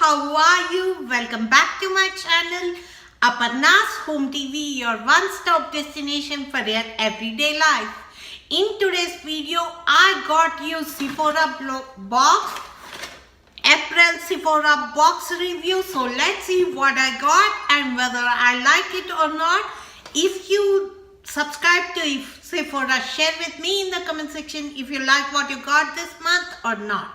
how are you? Welcome back to my channel, Aparna's Home TV, your one-stop destination for your everyday life. In today's video, I got you Sephora box, April Sephora box review. So let's see what I got and whether I like it or not. If you subscribe to Sephora, share with me in the comment section if you like what you got this month or not.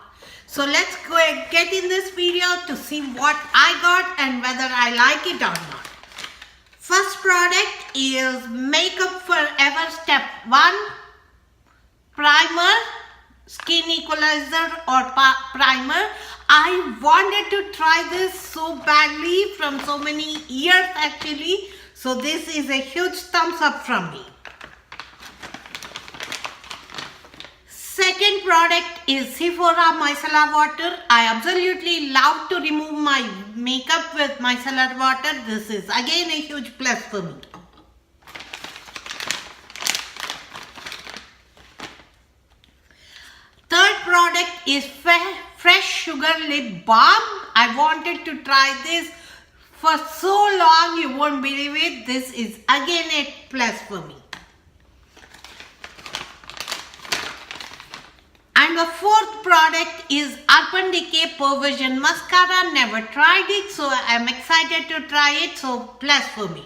So let's go and get in this video to see what I got and whether I like it or not. First product is Makeup Forever Step 1 Primer, Skin Equalizer or Primer. I wanted to try this so badly from so many years actually. So this is a huge thumbs up from me. Second product is Sephora micellar water. I absolutely love to remove my makeup with micellar water. This is again a huge plus for me. Third product is Fresh Sugar Lip Balm. I wanted to try this for so long, you won't believe it. This is again a plus for me. And the fourth product is Urban Decay Perversion Mascara. Never tried it, so I'm excited to try it. So plus for me.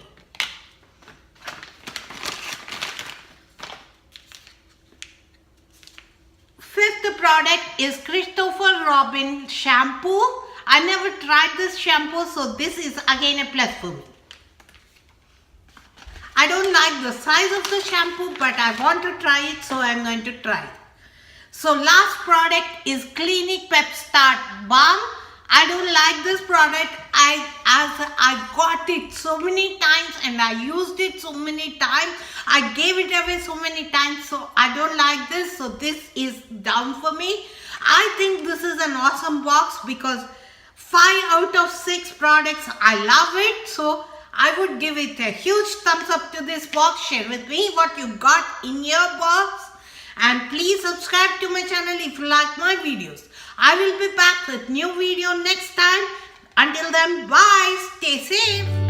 Fifth product is Christopher Robin shampoo. I never tried this shampoo, so this is again a plus for me. I don't like the size of the shampoo, but I want to try it, so I'm going to try it. So last product is Clinique Pep Start Balm. I don't like this product. I got it so many times and I used it so many times. I gave it away so many times, so I don't like this. So this is down for me. I think this is an awesome box because 5 out of 6 products I love it. So I would give it a huge thumbs up to this box. Share with me what you got in your box. And please subscribe to my channel if you like my videos. I will be back with new video next time. Until then, bye. Stay safe.